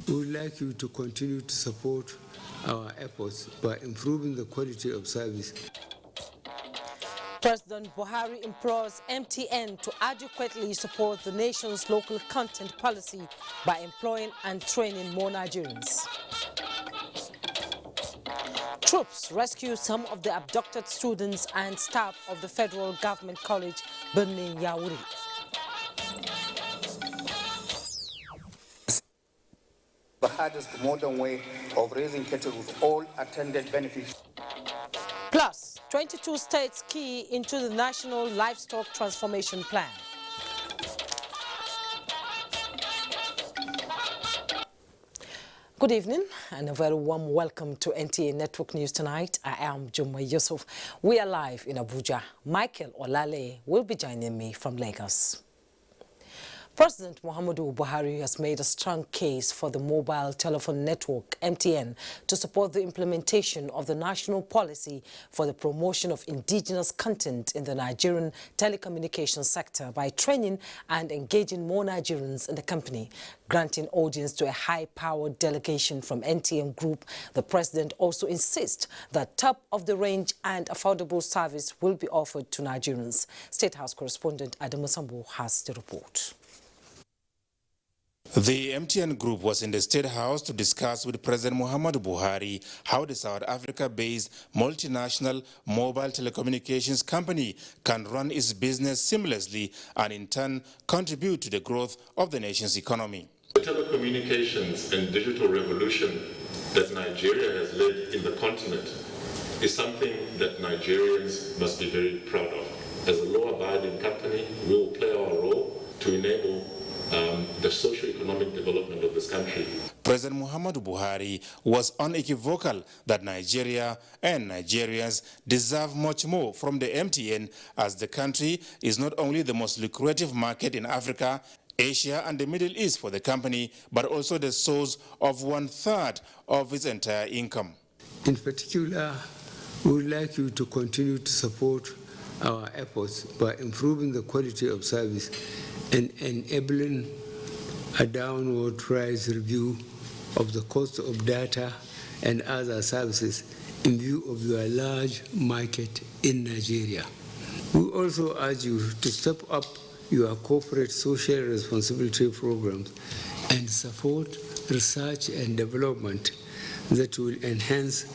We would like you to continue to support our efforts by improving the quality of service. President Buhari implores MTN to adequately support the nation's local content policy by employing and training more Nigerians. Troops rescue some of the abducted students and staff of the Federal Government College, Birnin Yawuri. The hardest modern way of raising cattle with all attendant benefits. Plus, 22 states key into the National Livestock Transformation Plan. Good evening and a very warm welcome to NTA Network News tonight. I am Jummai Yusuf. We are live in Abuja. Michael Olale will be joining me from Lagos. President Muhammadu Buhari has made a strong case for the mobile telephone network, MTN, to support the implementation of the national policy for the promotion of indigenous content in the Nigerian telecommunications sector by training and engaging more Nigerians in the company. Granting audience to a high-powered delegation from NTN Group, the president also insists that top-of-the-range and affordable service will be offered to Nigerians. State House correspondent Adamu Sambo has the report. The MTN Group was in the State House to discuss with President Muhammadu Buhari how the South Africa-based multinational mobile telecommunications company can run its business seamlessly and in turn contribute to the growth of the nation's economy. The telecommunications and digital revolution that Nigeria has led in the continent is something that Nigerians must be very proud of. As a law-abiding company, we will play our role to enable the socio-economic development of this country. President Muhammadu Buhari was unequivocal that Nigeria and Nigerians deserve much more from the MTN, as the country is not only the most lucrative market in Africa, Asia and the Middle East for the company, but also the source of 1/3 of its entire income. In particular, we would like you to continue to support our efforts by improving the quality of service and enabling a downward rise review of the cost of data and other services in view of your large market in Nigeria. We also urge you to step up your corporate social responsibility programs and support research and development that will enhance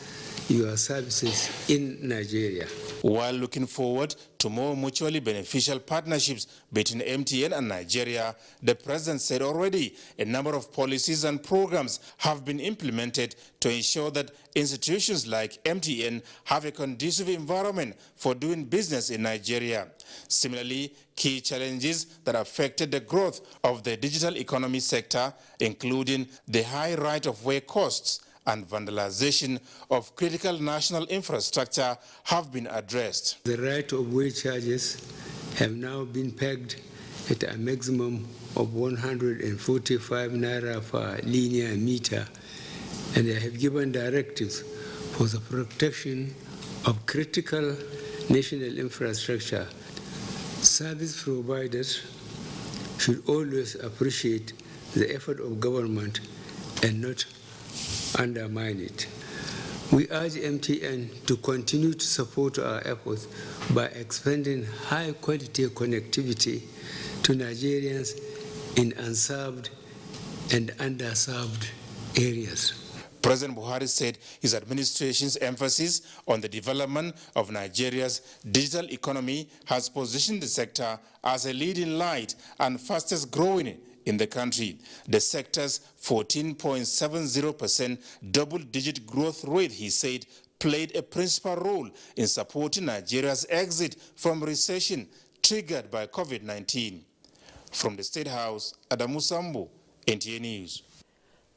your services in Nigeria. While looking forward to more mutually beneficial partnerships between MTN and Nigeria, the president said already a number of policies and programs have been implemented to ensure that institutions like MTN have a conducive environment for doing business in Nigeria. Similarly, key challenges that affected the growth of the digital economy sector, including the high right-of-way costs and vandalization of critical national infrastructure, have been addressed. The right-of-way charges have now been pegged at a maximum of 145 naira per linear meter, and I have given directives for the protection of critical national infrastructure. Service providers should always appreciate the effort of government and not undermine it. We urge MTN to continue to support our efforts by expanding high-quality connectivity to Nigerians in unserved and underserved areas. President Buhari said his administration's emphasis on the development of Nigeria's digital economy has positioned the sector as a leading light and fastest growing in the country. The sector's 14.70% double-digit growth rate, he said, played a principal role in supporting Nigeria's exit from recession triggered by COVID-19. From the State House, Adamu Sambo, NTA News.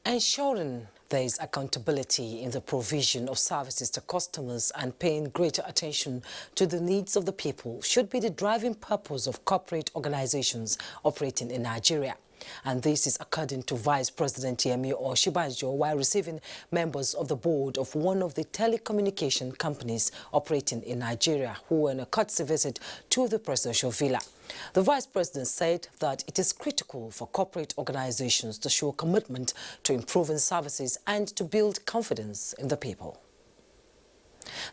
Ensuring there is accountability in the provision of services to customers and paying greater attention to the needs of the people should be the driving purpose of corporate organizations operating in Nigeria. And this is according to Vice President Yemi Oshibajo while receiving members of the board of one of the telecommunication companies operating in Nigeria who were on a courtesy visit to the presidential villa. The Vice President said that it is critical for corporate organizations to show commitment to improving services and to build confidence in the people.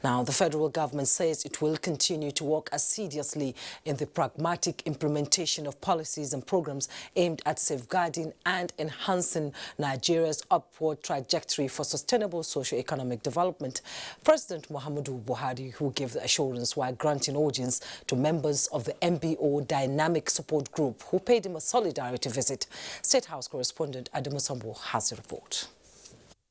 Now, the federal government says it will continue to work assiduously in the pragmatic implementation of policies and programs aimed at safeguarding and enhancing Nigeria's upward trajectory for sustainable socio-economic development. President Muhammadu Buhari, who gave the assurance while granting audience to members of the MBO Dynamic Support Group who paid him a solidarity visit. State House correspondent Adamu Sambo has a report.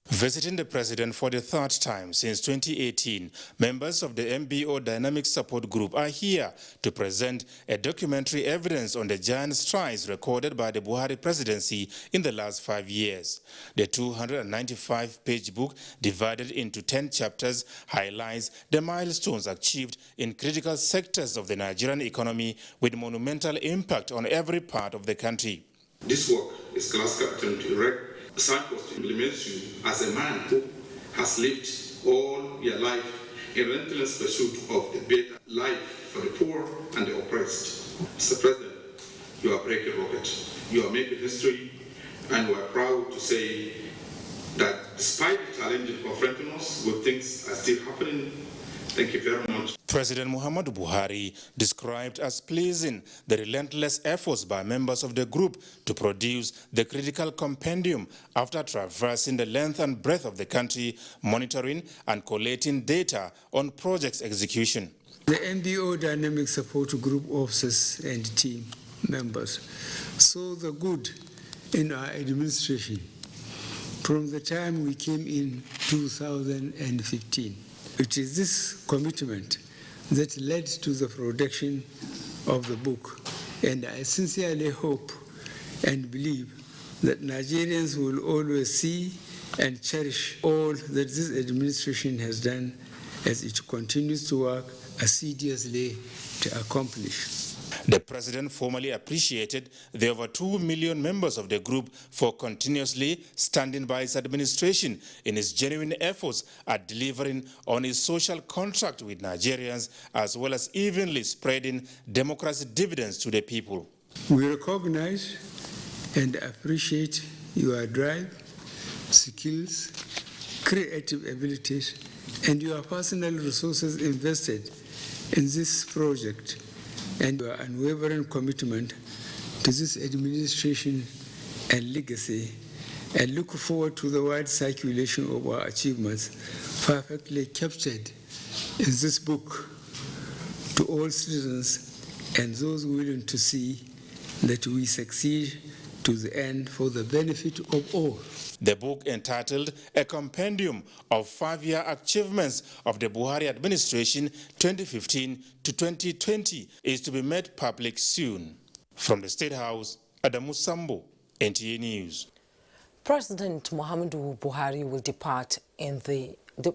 Visiting the president for the third time since 2018, members of the MBO Dynamic Support Group are here to present a documentary evidence on the giant strides recorded by the Buhari presidency in the last 5 years. The 295-page book, divided into 10 chapters, highlights the milestones achieved in critical sectors of the Nigerian economy with monumental impact on every part of the country. This work is classical attempt to erect a signpost to implement you as a man who has lived all your life in relentless pursuit of the better life for the poor and the oppressed. Mr. President, you are breaking records. You are making history, and we are proud to say that despite the challenges confronting us, good things are still happening. Thank you very much. President Muhammadu Buhari described as pleasing the relentless efforts by members of the group to produce the critical compendium after traversing the length and breadth of the country, monitoring and collating data on projects execution. The MBO Dynamic Support Group officers and team members saw the good in our administration from the time we came in 2015. It is this commitment that led to the production of the book, and I sincerely hope and believe that Nigerians will always see and cherish all that this administration has done as it continues to work assiduously to accomplish. The president formally appreciated the over 2 million members of the group for continuously standing by his administration in his genuine efforts at delivering on his social contract with Nigerians, as well as evenly spreading democracy dividends to the people. We recognize and appreciate your drive, skills, creative abilities, and your personal resources invested in this project, and your unwavering commitment to this administration and legacy, and look forward to the wide circulation of our achievements perfectly captured in this book to all citizens and those willing to see that we succeed to the end for the benefit of all. The book, entitled A Compendium of 5-Year Achievements of the Buhari Administration 2015 to 2020, is to be made public soon. From the State House, Adamu Sambo, NTA News. President Muhammadu Buhari will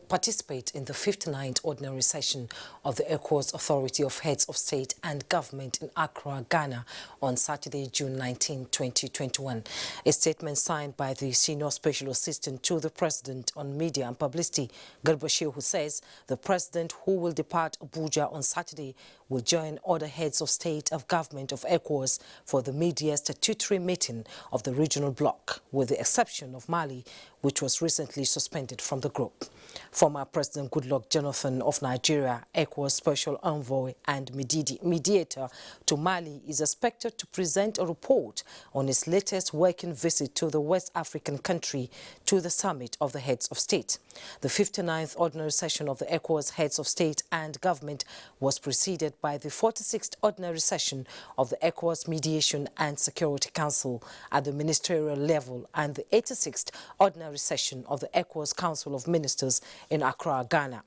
participate in the 59th ordinary session of the ECOWAS Authority of Heads of State and Government in Accra, Ghana on Saturday, June 19, 2021. A statement signed by the Senior Special Assistant to the President on Media and Publicity, Garba Shehu, says the President, who will depart Abuja on Saturday, will join other heads of state of government of ECOWAS for the media statutory meeting of the regional bloc, with the exception of Mali, which was recently suspended from the group. Former President Goodluck Jonathan of Nigeria, ECOWAS Special Envoy and mediator to Mali, is expected to present a report on his latest working visit to the West African country to the summit of the heads of state. The 59th ordinary session of the ECOWAS heads of state and government was preceded by the 46th ordinary session of the ECOWAS Mediation and Security Council at the ministerial level and the 86th ordinary session of the ECOWAS Council of Ministers in Accra, Ghana.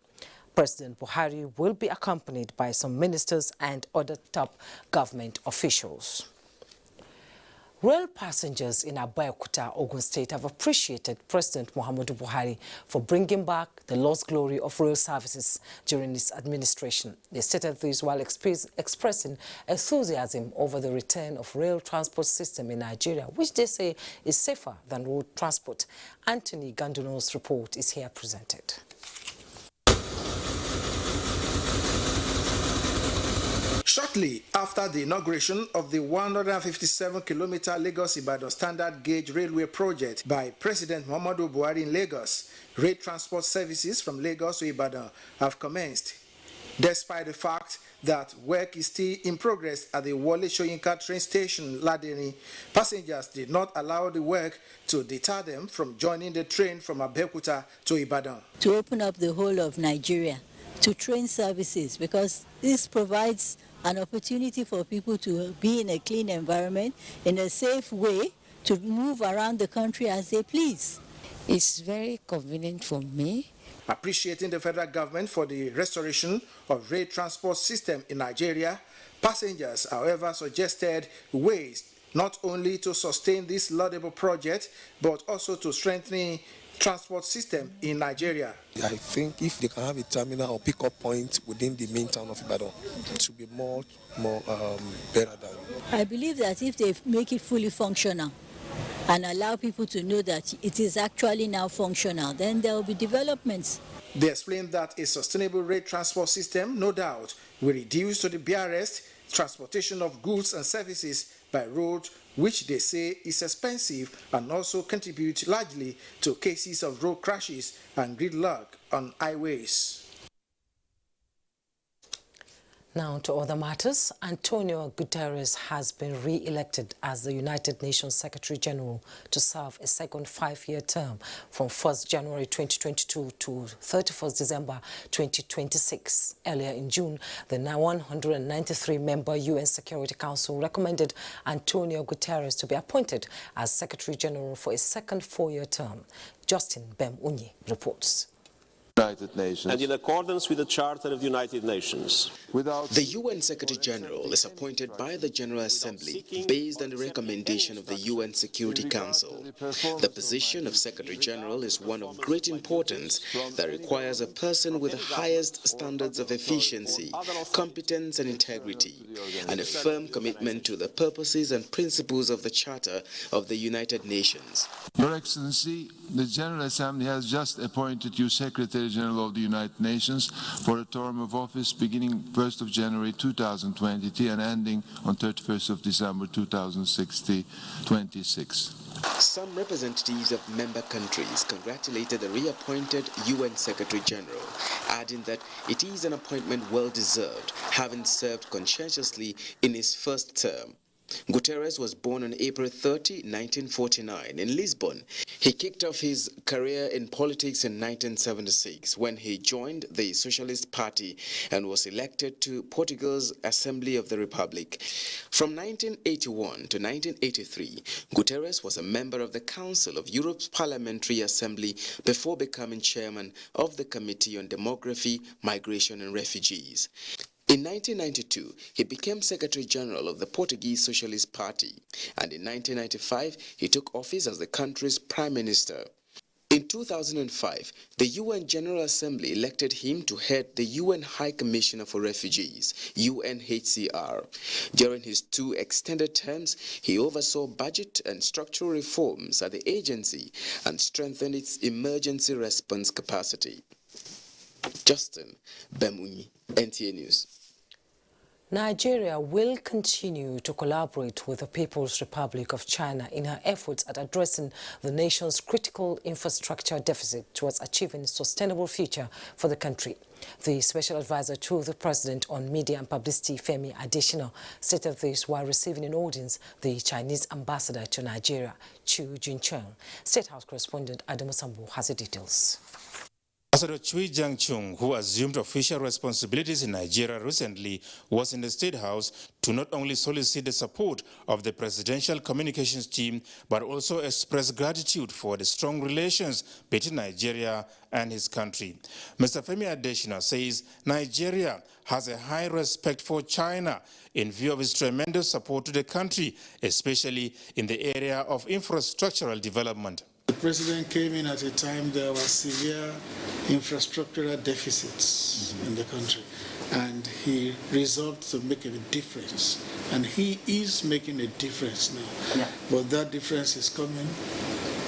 President Buhari will be accompanied by some ministers and other top government officials. Rail passengers in Abeokuta, Ogun State have appreciated President Muhammadu Buhari for bringing back the lost glory of rail services during his administration. They stated this while expressing enthusiasm over the return of rail transport system in Nigeria, which they say is safer than road transport. Anthony Ganduno's report is here presented. Shortly after the inauguration of the 157-kilometer Lagos-Ibadan standard gauge railway project by President Muhammadu Buhari in Lagos, rail transport services from Lagos to Ibadan have commenced. Despite the fact that work is still in progress at the Wole Soyinka train station, Ladeni, passengers did not allow the work to deter them from joining the train from Abeokuta to Ibadan. To open up the whole of Nigeria to train services, because this provides an opportunity for people to be in a clean environment, in a safe way, to move around the country as they please. It's very convenient for me. Appreciating the federal government for the restoration of rail transport system in Nigeria, passengers, however, suggested ways not only to sustain this laudable project, but also to strengthen transport system in Nigeria. I think if they can have a terminal or pick-up point within the main town of Ibadan, it will be more better than. I believe that if they make it fully functional and allow people to know that it is actually now functional, then there will be developments. They explained that a sustainable rail transport system, no doubt, will reduce to the barest transportation of goods and services by road, which they say is expensive and also contribute largely to cases of road crashes and gridlock on highways. Now to other matters. Antonio Guterres has been re-elected as the United Nations Secretary General to serve a second 5-year term from 1st January 2022 to 31st December 2026. Earlier in June, the 193-member UN Security Council recommended Antonio Guterres to be appointed as Secretary General for a second 4-year term. Justin Bem-Unyi reports. United Nations. And in accordance with the Charter of the United Nations. The UN Secretary General is appointed by the General Assembly based on the recommendation of the UN Security Council. The position of Secretary General is one of great importance that requires a person with the highest standards of efficiency, competence and integrity, and a firm commitment to the purposes and principles of the Charter of the United Nations. Your Excellency, the General Assembly has just appointed you Secretary General of the United Nations for a term of office beginning 1st of January 2020 and ending on 31st of December 2026. Some representatives of member countries congratulated the reappointed UN Secretary General, adding that it is an appointment well deserved, having served conscientiously in his first term. Guterres was born on April 30, 1949 in Lisbon. He kicked off his career in politics in 1976 when he joined the Socialist Party and was elected to Portugal's Assembly of the Republic. From 1981 to 1983, Guterres was a member of the Council of Europe's Parliamentary Assembly before becoming chairman of the Committee on Demography, Migration and Refugees. In 1992, he became Secretary General of the Portuguese Socialist Party, and in 1995, he took office as the country's Prime Minister. In 2005, the UN General Assembly elected him to head the UN High Commissioner for Refugees, UNHCR. During his 2 extended terms, he oversaw budget and structural reforms at the agency and strengthened its emergency response capacity. Justin Bemuni, NTA News. Nigeria will continue to collaborate with the People's Republic of China in her efforts at addressing the nation's critical infrastructure deficit towards achieving a sustainable future for the country. The Special Advisor to the President on Media and Publicity, Femi Adesina, stated this while receiving in audience the Chinese ambassador to Nigeria, Chu Juncheng. State House correspondent Adamu Sambu has the details. Ambassador Chui Jiang-chung, who assumed official responsibilities in Nigeria recently, was in the State House to not only solicit the support of the presidential communications team, but also express gratitude for the strong relations between Nigeria and his country. Mr. Femi Adesina says Nigeria has a high respect for China in view of its tremendous support to the country, especially in the area of infrastructural development. The president came in at a time there were severe infrastructural deficits in the country, and he resolved to make a difference, and he is making a difference now. Yeah. But that difference is coming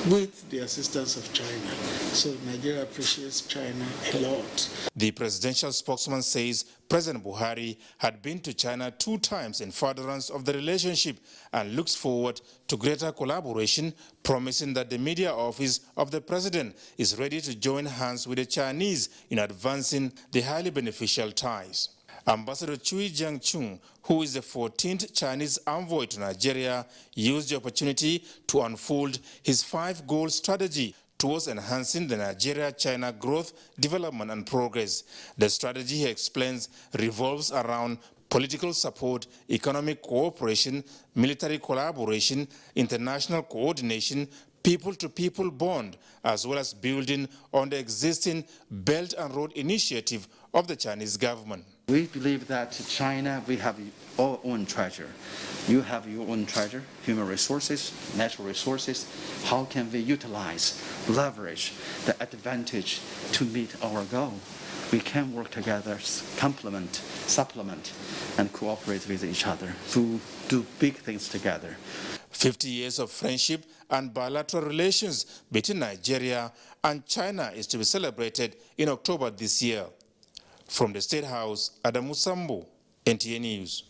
with the assistance of China. So Nigeria appreciates China a lot. The presidential spokesman says President Buhari had been to China 2 times in furtherance of the relationship and looks forward to greater collaboration, promising that the media office of the president is ready to join hands with the Chinese in advancing the highly beneficial ties. Ambassador Chui Jiang-chung, who is the 14th Chinese envoy to Nigeria, used the opportunity to unfold his 5-goal strategy towards enhancing the Nigeria-China growth, development and progress. The strategy, he explains, revolves around political support, economic cooperation, military collaboration, international coordination, people-to-people bond, as well as building on the existing Belt and Road Initiative of the Chinese government. We believe that China, we have our own treasure. You have your own treasure, human resources, natural resources. How can we utilize, leverage the advantage to meet our goal? We can work together, complement, supplement, and cooperate with each other to do big things together. 50 years of friendship and bilateral relations between Nigeria and China is to be celebrated in October this year. From the State House, Adamu Sambo, NTN News.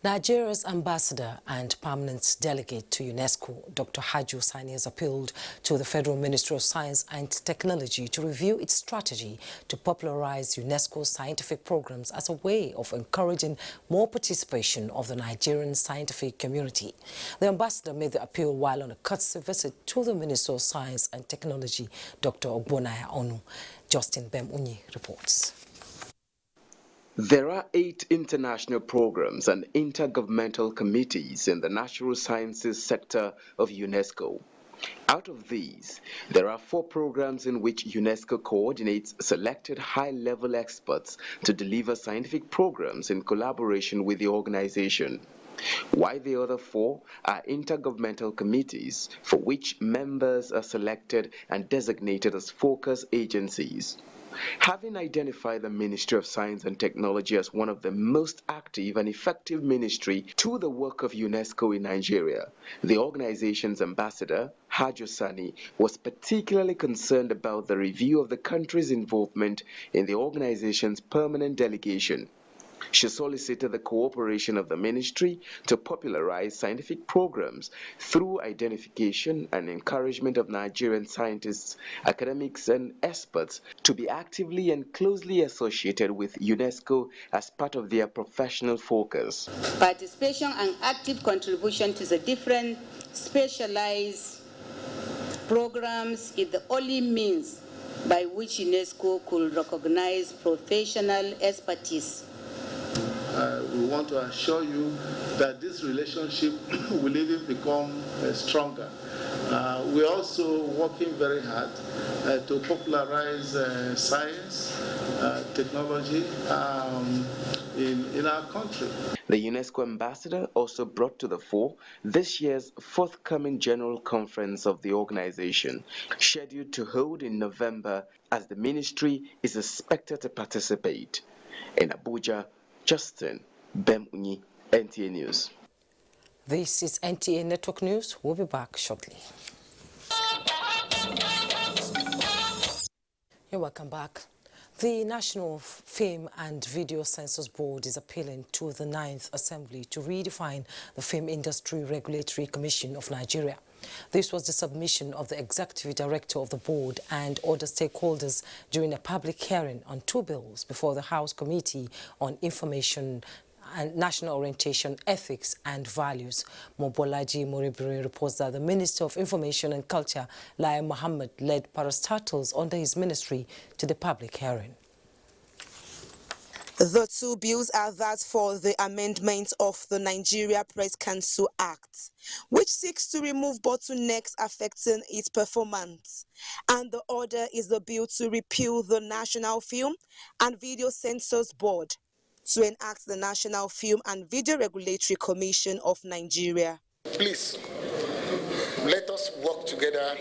Nigeria's ambassador and permanent delegate to UNESCO, Dr. Haju Sani, has appealed to the Federal Ministry of Science and Technology to review its strategy to popularize UNESCO's scientific programs as a way of encouraging more participation of the Nigerian scientific community. The ambassador made the appeal while on a courtesy visit to the Minister of Science and Technology, Dr. Ogbonaya Onu. Justin Bemunyi reports. There are 8 international programs and intergovernmental committees in the natural sciences sector of UNESCO. Out of these, there are 4 programs in which UNESCO coordinates selected high-level experts to deliver scientific programs in collaboration with the organization, while the other 4 are intergovernmental committees for which members are selected and designated as focus agencies. Having identified the Ministry of Science and Technology as one of the most active and effective ministry to the work of UNESCO in Nigeria, the organization's ambassador, Haju Sani, was particularly concerned about the review of the country's involvement in the organization's permanent delegation. She solicited the cooperation of the ministry to popularize scientific programs through identification and encouragement of Nigerian scientists, academics, and experts to be actively and closely associated with UNESCO as part of their professional focus. Participation and active contribution to the different specialized programs is the only means by which UNESCO could recognize professional expertise. We want to assure you that this relationship will even become stronger. We're also working very hard to popularize science, technology in our country. The UNESCO ambassador also brought to the fore this year's forthcoming General Conference of the organization, scheduled to hold in November, as the ministry is expected to participate. In Abuja, Justin Bemunyi, NTA News. This is NTA Network News. We'll be back shortly. You're welcome back. The National Film and Video Censors Board is appealing to the 9th Assembly to redefine the Film Industry Regulatory Commission of Nigeria. This was the submission of the Executive Director of the board and other stakeholders during a public hearing on 2 bills before the House Committee on Information and national orientation, ethics and values. Mobolaji Moribiri reports that the Minister of Information and Culture, Lai Mohammed, led parastatals under his ministry to the public hearing. The two bills are that for the amendment of the Nigeria Press Council Act, which seeks to remove bottlenecks affecting its performance, and the other is the bill to repeal the National Film and Video Censors Board to enact the National Film and Video Regulatory Commission of Nigeria. Please, let us work together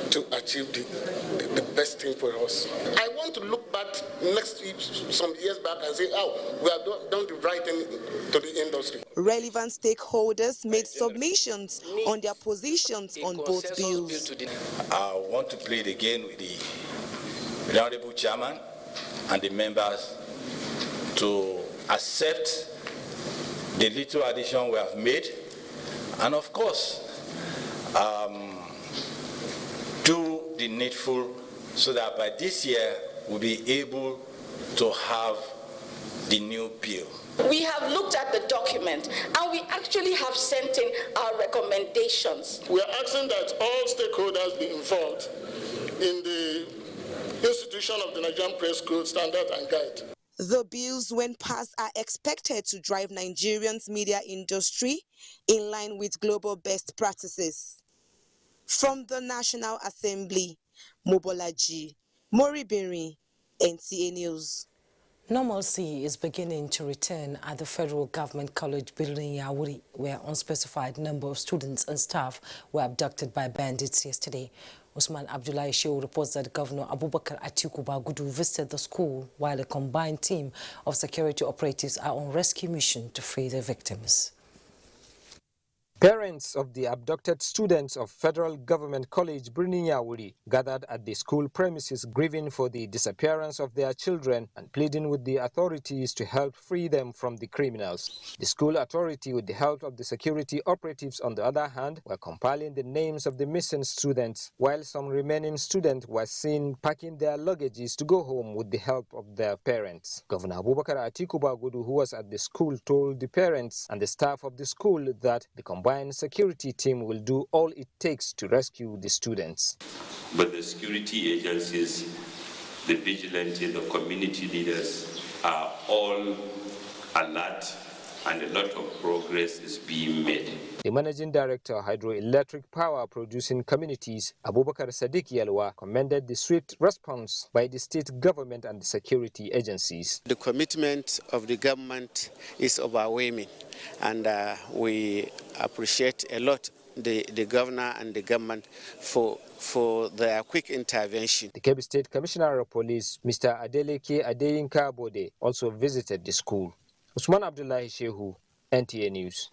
to achieve the best thing for us. I want to look back some years back and say, oh, we have done the right thing to the industry. Relevant stakeholders made submissions on their positions on both bills. I want to plead again with the Honorable Chairman and the members to accept the little addition we have made, and of course, do the needful so that by this year we'll be able to have the new bill. We have looked at the document and we actually have sent in our recommendations. We are asking that all stakeholders be involved in the institution of the Nigerian Press Code Standard and Guide. The bills, when passed, are expected to drive Nigerians' media industry in line with global best practices. From the National Assembly, Mobolaji Moribiri, NTA News. Normalcy is beginning to return at the Federal Government College building in Yauri, where an unspecified number of students and staff were abducted by bandits yesterday. Usman Abdullahi Shehu reports that Governor Abubakar Atiku Bagudu visited the school while a combined team of security operatives are on rescue mission to free the victims. Parents of the abducted students of Federal Government College Birnin Yawuri gathered at the school premises grieving for the disappearance of their children and pleading with the authorities to help free them from the criminals. The school authority, with the help of the security operatives on the other hand, were compiling the names of the missing students, while some remaining students were seen packing their luggages to go home with the help of their parents. Governor Abubakar Atiku Bagudu, who was at the school, told the parents and the staff of the school that the combined security team will do all it takes to rescue the students. But the security agencies, the vigilantes, the community leaders are all alert, and a lot of progress is being made. The Managing Director of Hydroelectric Power Producing Communities, Abubakar Sadiq Yalwa, commended the swift response by the state government and the security agencies. The commitment of the government is overwhelming, and we appreciate a lot the governor and the government for their quick intervention. The Kebbi State Commissioner of Police, Mr. Adeleke Adeyinka Bode, also visited the school. Usman Abdullahi Shehu, NTA News.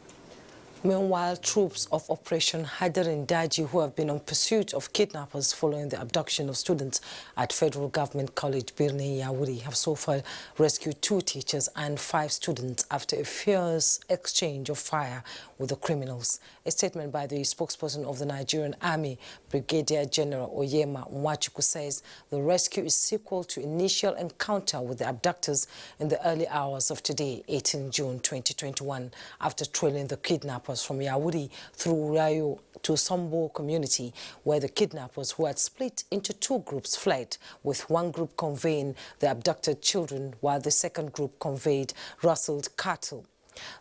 Meanwhile, troops of Operation Hadarin Daji, who have been on pursuit of kidnappers following the abduction of students at Federal Government College Birnin Yawuri, have so far rescued 2 teachers and 5 students after a fierce exchange of fire with the criminals. A statement by the spokesperson of the Nigerian Army, Brigadier General Oyema Nwachukwu, says the rescue is sequel to initial encounter with the abductors in the early hours of today, 18 June 2021, after trailing the kidnappers from Yawuri through Rayo to Sombo community, where the kidnappers, who had split into 2 groups, fled, with one group conveying the abducted children while the second group conveyed rustled cattle.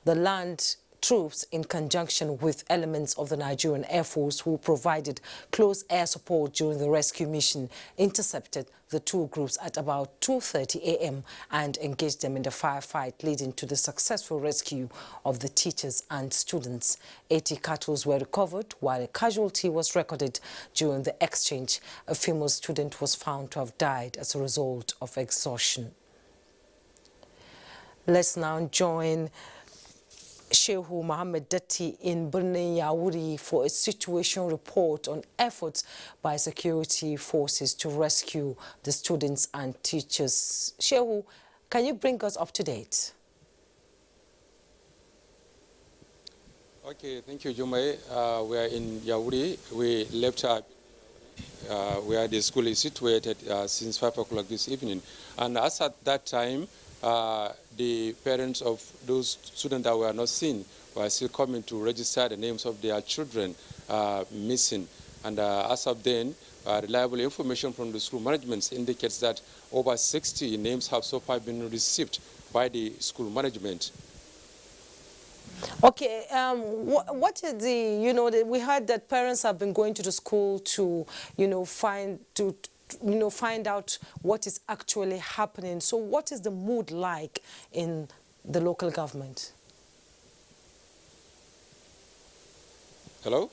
The land troops, in conjunction with elements of the Nigerian Air Force who provided close air support during the rescue mission, intercepted the 2 groups at about 2:30 a.m. and engaged them in the firefight, leading to the successful rescue of the teachers and students. 80 cattle were recovered, while a casualty was recorded during the exchange. A female student was found to have died as a result of exhaustion. Let's now join Shehu Mohammed Datti in Birnin Yawuri for a situation report on efforts by security forces to rescue the students and teachers. Shehu, can you bring us up to date? Okay, thank you, Jummai. We are in Yawuri. We left where the school is situated since 5 o'clock this evening. And as at that time, the parents of those students that were not seen were still coming to register the names of their children missing. And as of then, reliable information from the school management indicates that over 60 names have so far been received by the school management. Okay, what is the, we heard that parents have been going to the school to, find out what is actually happening. So what is the mood like in the local government? Hello?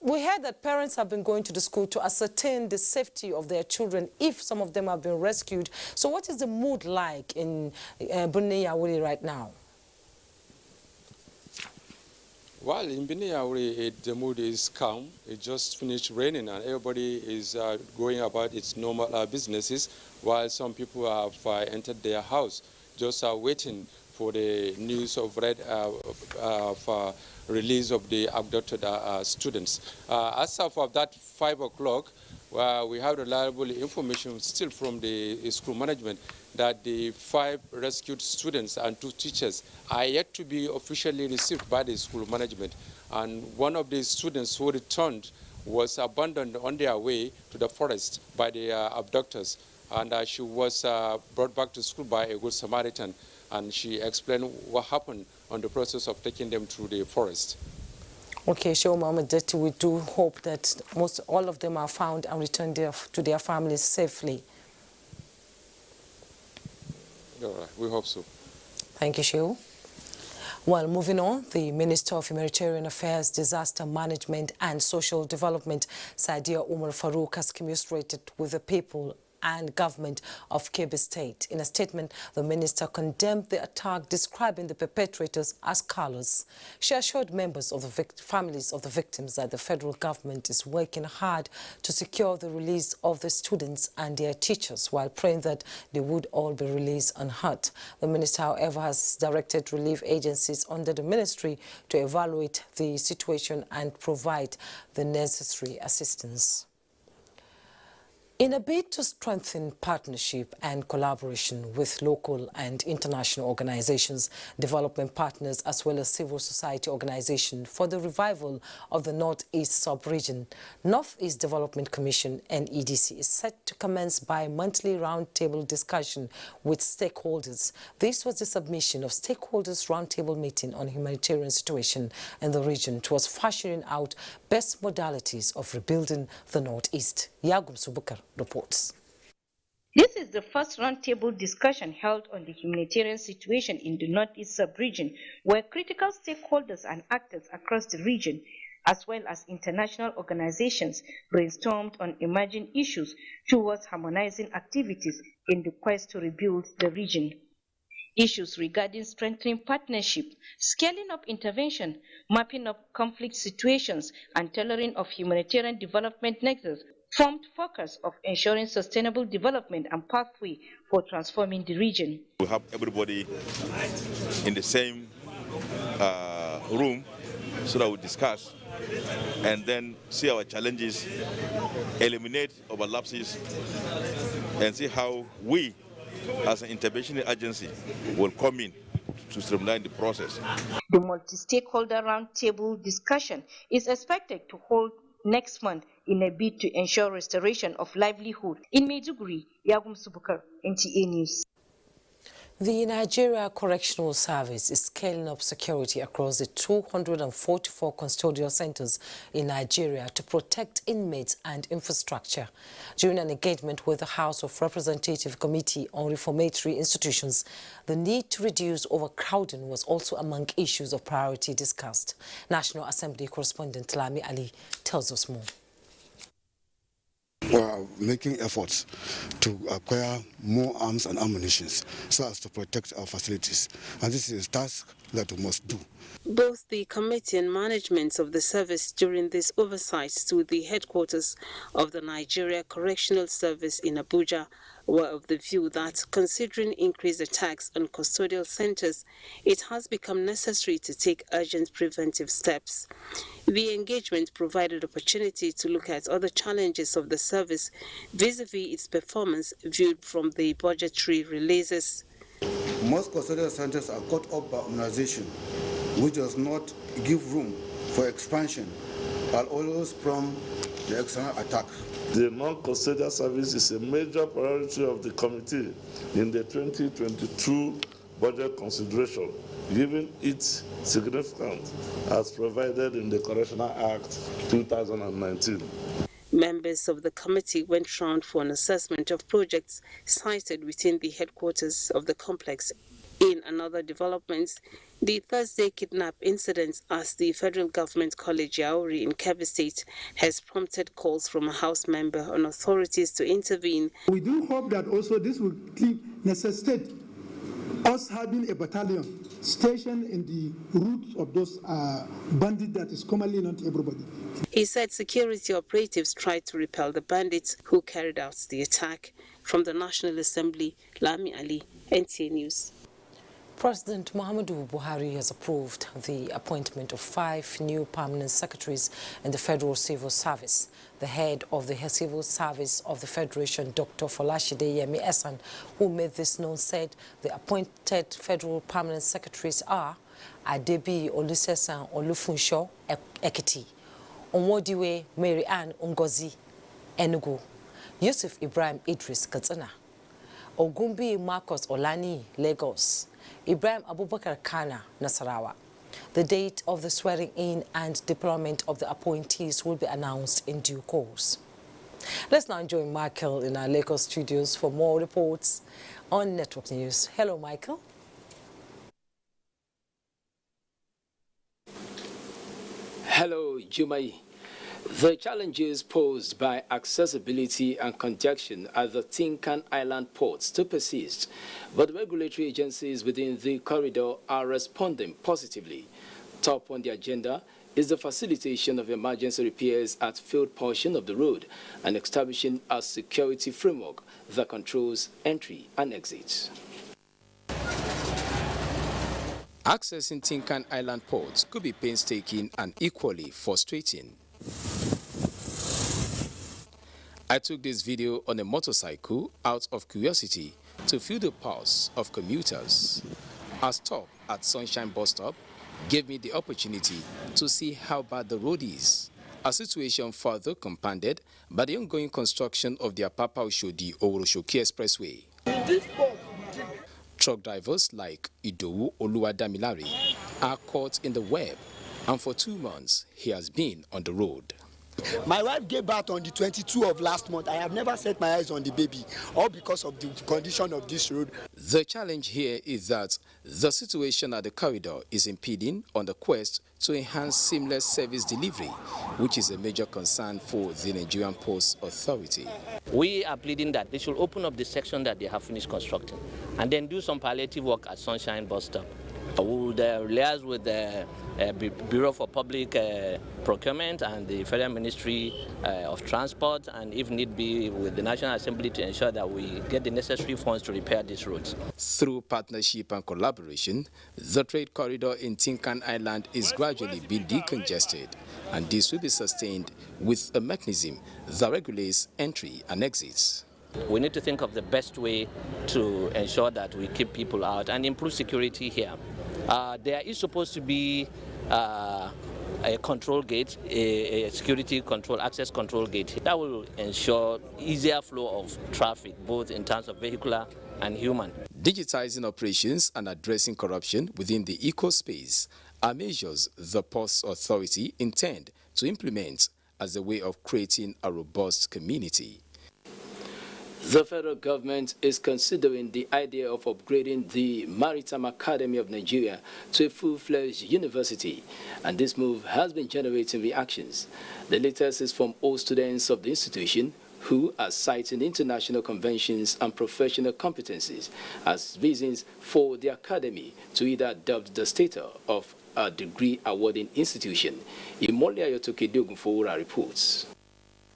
We heard that parents have been going to the school to ascertain the safety of their children if some of them have been rescued. So what is the mood like in Birnin Yawuri right now? Well, in Birnin Yawuri, the mood is calm. It just finished raining and everybody is going about its normal businesses, while some people have entered their house, just waiting for the news of release of the abducted students. As of that 5 o'clock, we have reliable information still from the school management that the 5 rescued students and 2 teachers are yet to be officially received by the school management. And one of the students who returned was abandoned on their way to the forest by the abductors. And she was brought back to school by a good Samaritan. And she explained what happened on the process of taking them through the forest. Okay, Shehu Mohammed, we do hope that all of them are found and returned to their families safely. All right, we hope so. Thank you, Shehu. Well, moving on, the Minister of Humanitarian Affairs, Disaster Management and Social Development, Sadia Umar Farouk, has commiserated with the people and government of Kebbi State. In a statement, the minister condemned the attack, describing the perpetrators as callous. She assured members of the families of the victims that the federal government is working hard to secure the release of the students and their teachers, while praying that they would all be released unhurt. The minister, however, has directed relief agencies under the ministry to evaluate the situation and provide the necessary assistance. In a bid to strengthen partnership and collaboration with local and international organizations, development partners, as well as civil society organizations for the revival of the Northeast sub-region, Northeast Development Commission, NEDC, is set to commence bi-monthly roundtable discussion with stakeholders. This was the submission of stakeholders' roundtable meeting on humanitarian situation in the region towards fashioning out best modalities of rebuilding the Northeast. Yagum Subukar reports. This is the first roundtable discussion held on the humanitarian situation in the Northeast sub-region, where critical stakeholders and actors across the region, as well as international organizations, brainstormed on emerging issues towards harmonizing activities in the quest to rebuild the region. Issues regarding strengthening partnership, scaling up intervention, mapping up conflict situations, and tailoring of humanitarian development nexus formed focus of ensuring sustainable development and pathway for transforming the region. We have everybody in the same room so that we discuss and then see our challenges, eliminate overlaps, and see how we, as an intervention agency, will come in to streamline the process. The multi-stakeholder roundtable discussion is expected to hold next month in a bid to ensure restoration of livelihood. In Maiduguri, Yagum Subukar, NTA News. The Nigeria Correctional Service is scaling up security across the 244 custodial centers in Nigeria to protect inmates and infrastructure. During an engagement with the House of Representatives Committee on Reformatory Institutions, the need to reduce overcrowding was also among issues of priority discussed. National Assembly correspondent Lami Ali tells us more. We are making efforts to acquire more arms and ammunition so as to protect our facilities. And this is a task that we must do. Both the committee and management of the service during this oversight to the headquarters of the Nigeria Correctional Service in Abuja were of the view that, considering increased attacks on custodial centers, it has become necessary to take urgent preventive steps. The engagement provided opportunity to look at other challenges of the service vis-à-vis its performance viewed from the budgetary releases. Most custodial centers are caught up by organization, which does not give room for expansion, but always from the external attack. The non-custodial service is a major priority of the committee in the 2022 budget consideration, given its significance as provided in the Correctional Act 2019. Members of the committee went round for an assessment of projects sited within the headquarters of the complex. In another development, the Thursday kidnap incident at the Federal Government College Yauri in Kebbi State has prompted calls from a House member on authorities to intervene. We do hope that also this will necessitate us having a battalion stationed in the route of those bandits that is commonly known to everybody. He said security operatives tried to repel the bandits who carried out the attack. From the National Assembly, Lami Ali, NTA News. President Muhammadu Buhari has approved the appointment of 5 new permanent secretaries in the Federal Civil Service. The head of the Civil Service of the Federation, Dr. Folashide Yemi Esan, who made this known, said the appointed federal permanent secretaries are Adebi Olusesan Olufunsho Ekiti, Onwodiwe Mary Ann Ngozi Enugu, Yusuf Ibrahim Idris Katsina, Ogumbi Marcos Olani Lagos, Ibrahim Abubakar Kana Nasarawa. The date of the swearing in and deployment of the appointees will be announced in due course. Let's now join Michael in our Lagos studios for more reports on Network News. Hello, Michael. Hello, Jummai. The challenges posed by accessibility and congestion at the Tinkan Island ports to persist, but regulatory agencies within the corridor are responding positively. Top on the agenda is the facilitation of emergency repairs at field portion of the road and establishing a security framework that controls entry and exit. Accessing Tinkan Island ports could be painstaking and equally frustrating. I took this video on a motorcycle out of curiosity to feel the pulse of commuters. A stop at Sunshine Bus Stop gave me the opportunity to see how bad the road is, a situation further compounded by the ongoing construction of the Apapa Oshodi Oroshoki Expressway. Truck drivers like Idowu Oluwadamilare are caught in the web, and for 2 months he has been on the road. My wife gave birth on the 22nd of last month. I have never set my eyes on the baby, all because of the condition of this road. The challenge here is that the situation at the corridor is impeding on the quest to enhance seamless service delivery, which is a major concern for the Nigerian Post Authority. We are pleading that they should open up the section that they have finished constructing and then do some palliative work at Sunshine Bus Stop. We will liaise with the Bureau for Public Procurement and the Federal Ministry of Transport, and if need be with the National Assembly, to ensure that we get the necessary funds to repair these roads. Through partnership and collaboration, the trade corridor in Tinkan Island is gradually being decongested, and this will be sustained with a mechanism that regulates entry and exits. We need to think of the best way to ensure that we keep people out and improve security here. There is supposed to be a control gate, a security control, access control gate. That will ensure easier flow of traffic, both in terms of vehicular and human. Digitizing operations and addressing corruption within the eco-space are measures the Post Authority intend to implement as a way of creating a robust community. The federal government is considering the idea of upgrading the Maritime Academy of Nigeria to a full-fledged university, and this move has been generating reactions. The latest is from all students of the institution who are citing international conventions and professional competencies as reasons for the academy to either adopt the status of a degree-awarding institution. Imolia Yotoke-Diogunfowora reports.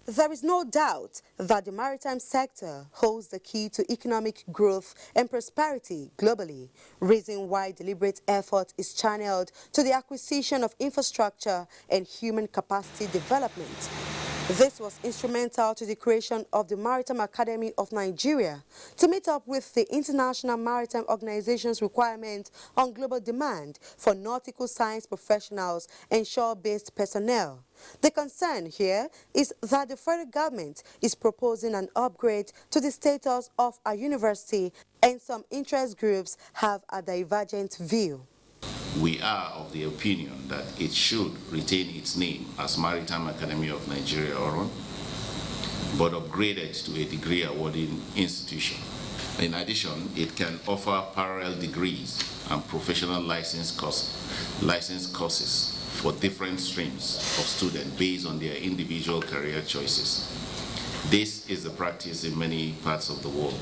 There is no doubt that the maritime sector holds the key to economic growth and prosperity globally, reason why deliberate effort is channeled to the acquisition of infrastructure and human capacity development. This was instrumental to the creation of the Maritime Academy of Nigeria to meet up with the International Maritime Organization's requirement on global demand for nautical science professionals and shore-based personnel. The concern here is that the federal government is proposing an upgrade to the status of a university, and some interest groups have a divergent view. We are of the opinion that it should retain its name as Maritime Academy of Nigeria, Oron, but upgrade it to a degree awarding institution. In addition, it can offer parallel degrees and professional license courses for different streams of students based on their individual career choices. This is the practice in many parts of the world.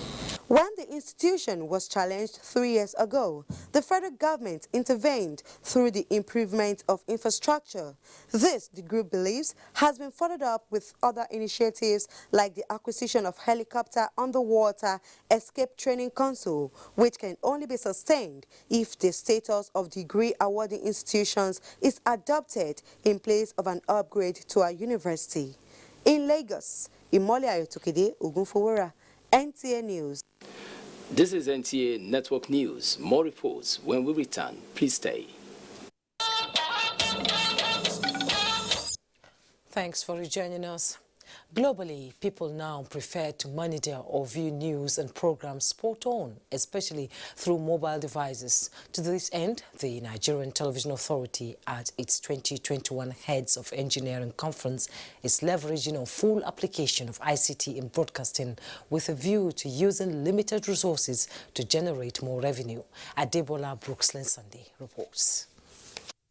When the institution was challenged 3 years ago, the federal government intervened through the improvement of infrastructure. This, the group believes, has been followed up with other initiatives like the acquisition of helicopter underwater escape training console, which can only be sustained if the status of degree awarding institutions is adopted in place of an upgrade to a university. In Lagos, Imole Ayotokide, Ogunfowora, NTN News. This is NTA Network News. More reports when we return. Please stay. Thanks for joining us. Globally, people now prefer to monitor or view news and programs spot on, especially through mobile devices. To this end, the Nigerian Television Authority at its 2021 Heads of Engineering Conference is leveraging on full application of ICT in broadcasting with a view to using limited resources to generate more revenue. Adebola Brooks-Linsande reports.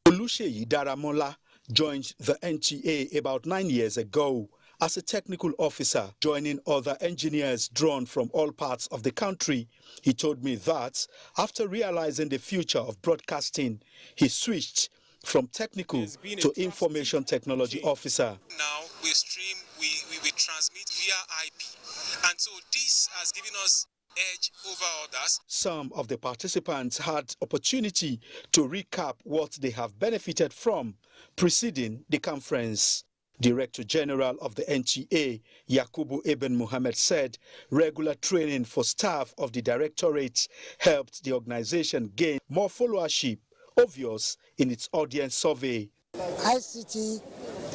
Oluseyi Daramola joined the NTA about 9 years ago as a technical officer, joining other engineers drawn from all parts of the country. He told me that after realizing the future of broadcasting, he switched from technical to information technology officer. Now we stream, we transmit via IP, and so this has given us edge over others. Some of the participants had opportunity to recap what they have benefited from preceding the conference. Director General of the NTA, Yakubu Ibn Muhammad, said regular training for staff of the directorate helped the organization gain more followership, obvious in its audience survey. ICT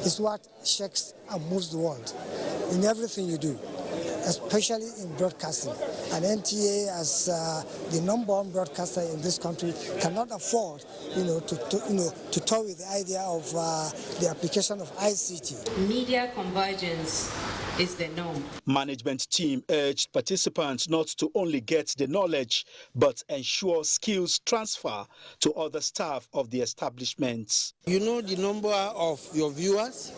is what shakes and moves the world in everything you do, especially in broadcasting. And NTA, as the number one broadcaster in this country, cannot afford, to toy with the idea of the application of ICT. Media convergence is the norm. Management team urged participants not to only get the knowledge, but ensure skills transfer to other staff of the establishments. You know the number of your viewers,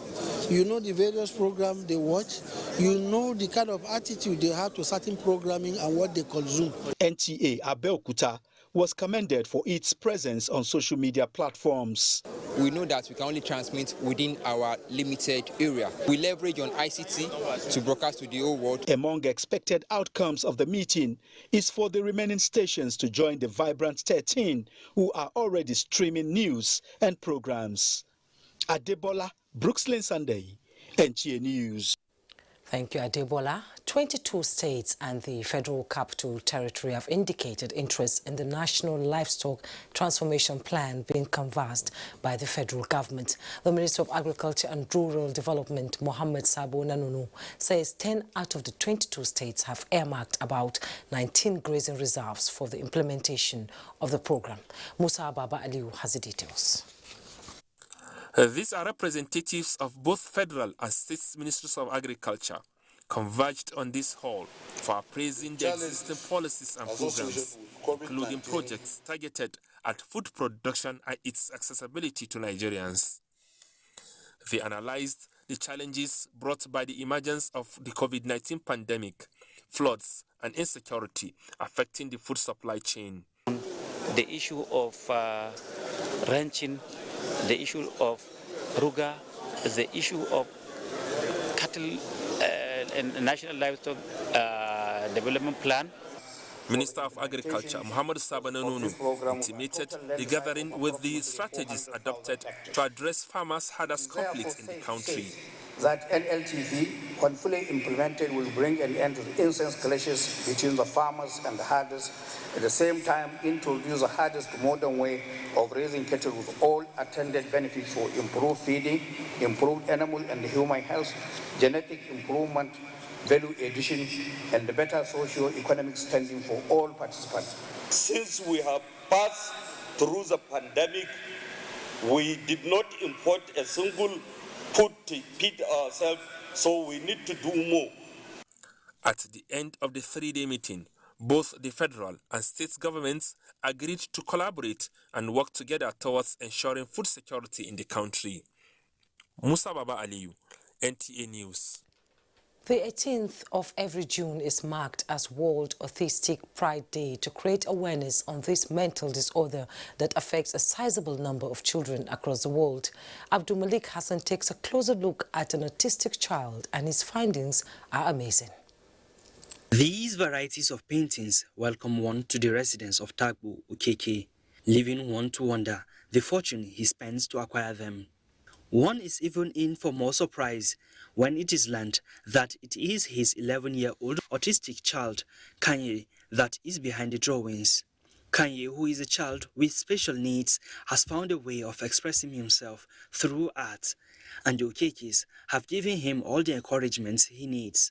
you know the various programs they watch, you know the kind of attitude they have to certain programming and what they consume. NTA Abeokuta was commended for its presence on social media platforms. We know that we can only transmit within our limited area. We leverage on ICT to broadcast to the whole world. Among expected outcomes of the meeting is for the remaining stations to join the vibrant 13 who are already streaming news and programs. Adebola Brooks-Linsande, NTA News. Thank you, Adebola. 22 states and the Federal Capital Territory have indicated interest in the National Livestock Transformation Plan being canvassed by the federal government. The Minister of Agriculture and Rural Development, Mohammed Sabo Nanunu, says 10 out of the 22 states have earmarked about 19 grazing reserves for the implementation of the program. Musa Baba Aliu has the details. These are representatives of both federal and state ministries of agriculture converged on this hall for appraising the existing policies and programs, including projects targeted at food production and its accessibility to Nigerians. They analyzed the challenges brought by the emergence of the COVID-19 pandemic, floods, and insecurity affecting the food supply chain. The issue of ranching, the issue of Ruga, the issue of cattle and National Livestock Development Plan. Minister of Agriculture, Muhammad Sabananunu, intimated the gathering with the strategies adopted to address farmers' hardest conflicts in the country. that NLTV, when fully implemented, will bring an end to the incessant clashes between the farmers and the herders. At the same time, introduce the herders to modern way of raising cattle with all attendant benefits for improved feeding, improved animal and human health, genetic improvement, value addition, and the better socio-economic standing for all participants. Since we have passed through the pandemic, we did not import a single food to feed ourselves, so we need to do more. At the end of the 3-day meeting, both the federal and state governments agreed to collaborate and work together towards ensuring food security in the country. Musa Baba Aliyu, NTA News. The 18th of every June is marked as World Autistic Pride Day to create awareness on this mental disorder that affects a sizable number of children across the world. Abdul Malik Hassan takes a closer look at an autistic child, and his findings are amazing. These varieties of paintings welcome one to the residence of Tagbo Ukeke, leaving one to wonder the fortune he spends to acquire them. One is even in for more surprise when it is learned that it is his 11-year-old autistic child, Kanye, that is behind the drawings. Kanye, who is a child with special needs, has found a way of expressing himself through art, and the Ukekes have given him all the encouragement he needs.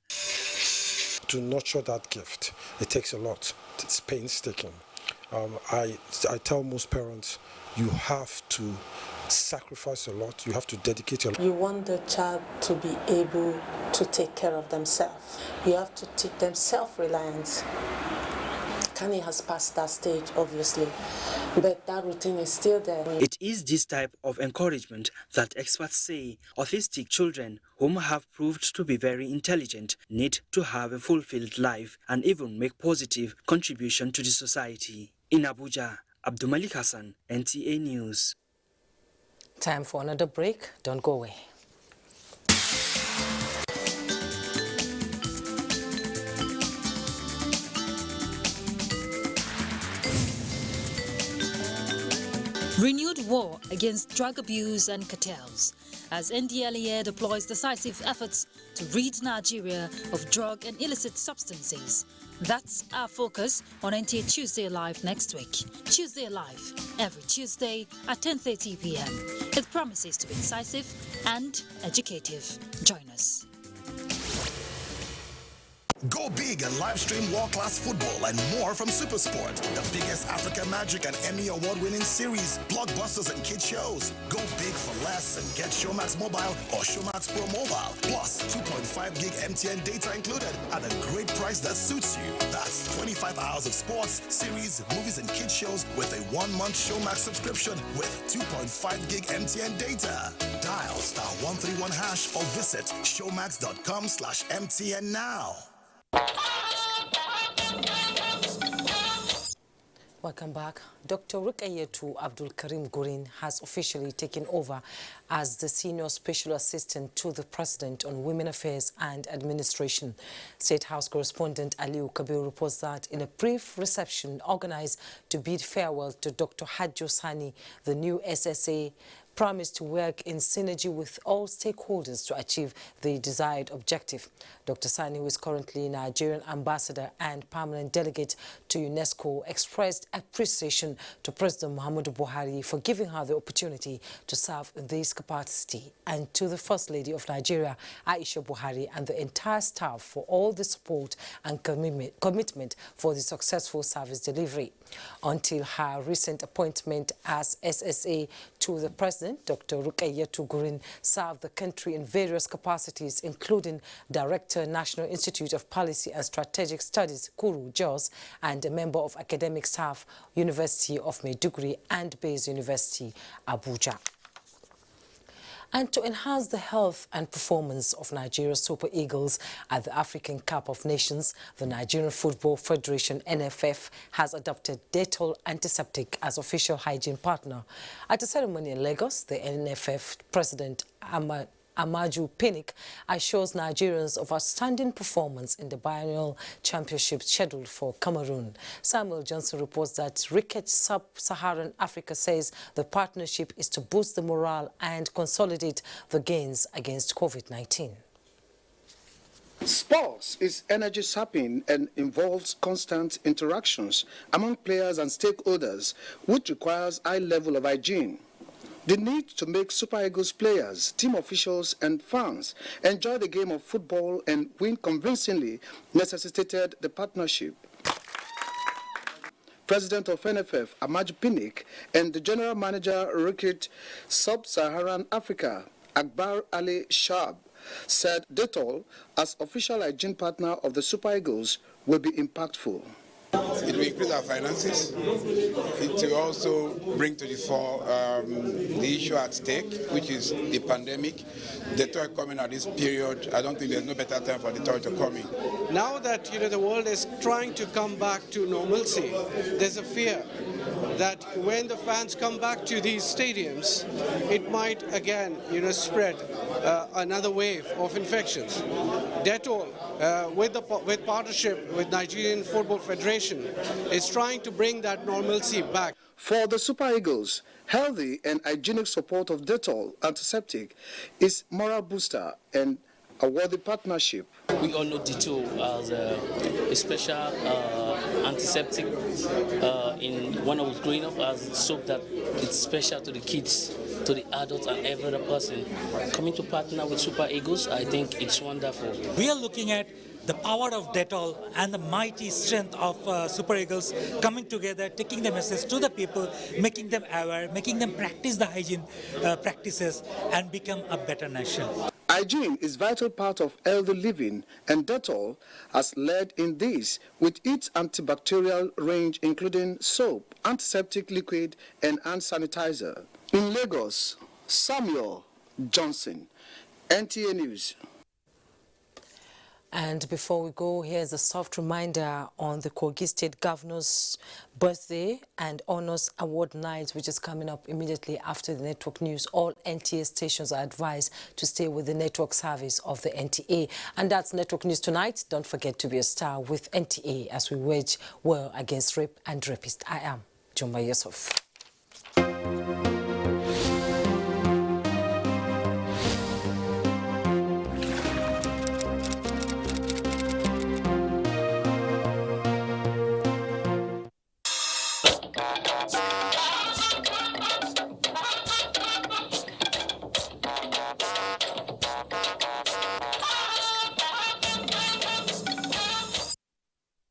To nurture that gift, it takes a lot. It's painstaking. I tell most parents, you have to sacrifice a lot. You have to dedicate a lot. You want the child to be able to take care of themselves. You have to teach them self-reliance. Kanye has passed that stage, obviously, but that routine is still there. It is this type of encouragement that experts say autistic children, whom have proved to be very intelligent, need to have a fulfilled life and even make positive contribution to the society. In Abuja, Abdul Malik Hassan, NTA News. Time for another break. Don't go away. Renewed war against drug abuse and cartels as NDLEA deploys decisive efforts to rid Nigeria of drug and illicit substances. That's our focus on NTA Tuesday Live next week. Tuesday Live, every Tuesday at 10:30 p.m. It promises to be incisive and educative. Join us. Go big and live stream world-class football and more from SuperSport. The biggest Africa Magic and Emmy award-winning series, blockbusters and kid shows. Go big for less and get Showmax Mobile or Showmax Pro Mobile. Plus 2.5 gig MTN data included at a great price that suits you. That's 25 hours of sports, series, movies and kid shows with a 1-month Showmax subscription with 2.5 gig MTN data. Dial *131# or visit showmax.com/MTN now. Welcome back. Dr. Rukayetu Abdul Karim Gurin has officially taken over as the Senior Special Assistant to the President on Women Affairs and Administration. State House correspondent Aliu Kabir reports that in a brief reception organized to bid farewell to Dr. Hadjo Sani, the new SSA promised to work in synergy with all stakeholders to achieve the desired objective. Dr. Sani, who is currently Nigerian ambassador and permanent delegate to UNESCO, expressed appreciation to President Muhammadu Buhari for giving her the opportunity to serve in this capacity, and to the First Lady of Nigeria, Aisha Buhari, and the entire staff for all the support and commitment for the successful service delivery. Until her recent appointment as SSA to the President, Dr. Rukayetu Gurin served the country in various capacities, including Director, National Institute of Policy and Strategic Studies, Kuru, Jos, and a member of academic staff, University of Maiduguri and Bayes University, Abuja. And to enhance the health and performance of Nigeria's Super Eagles at the African Cup of Nations, the Nigerian Football Federation, NFF, has adopted Dettol Antiseptic as official hygiene partner. At a ceremony in Lagos, the NFF President Amaju Pinnick assures Nigerians of outstanding performance in the biennial championship scheduled for Cameroon. Samuel Johnson reports that Ricket Sub-Saharan Africa says the partnership is to boost the morale and consolidate the gains against COVID-19. Sports is energy-sapping and involves constant interactions among players and stakeholders, which requires high level of hygiene. The need to make Super Eagles players, team officials and fans enjoy the game of football and win convincingly necessitated the partnership. President of NFF, Amaju Pinnick, and the General Manager, Ricket Sub-Saharan Africa, Akbar Ali Shab, said Dettol, as official hygiene partner of the Super Eagles, will be impactful. It will increase our finances. It will also bring to the fore the issue at stake, which is the pandemic. Dettol coming at this period, I don't think there's no better time for Dettol to come in. Now that the world is trying to come back to normalcy, there's a fear that when the fans come back to these stadiums, it might again spread another wave of infections. Dettol, with partnership with Nigerian Football Federation, is trying to bring that normalcy back. For the Super Eagles, healthy and hygienic support of Dettol antiseptic is moral booster and a worthy partnership. We all know Dettol as a special antiseptic. When I was growing up, as soap that it's special to the kids, to the adults and every other person. Coming to partner with Super Eagles, I think it's wonderful. We are looking at the power of Dettol and the mighty strength of Super Eagles coming together, taking the message to the people, making them aware, making them practice the hygiene practices and become a better nation. Hygiene is a vital part of healthy living, and Dettol has led in this with its antibacterial range, including soap, antiseptic liquid, and hand sanitizer. In Lagos, Samuel Johnson, NTA News. And before we go, here's a soft reminder on the Kogi State Governor's birthday and honors award night, which is coming up immediately after the network news. All NTA stations are advised to stay with the network service of the NTA. And that's network news tonight. Don't forget to be a star with NTA as we wage war against rape and rapists. I am Jummai Yusuf.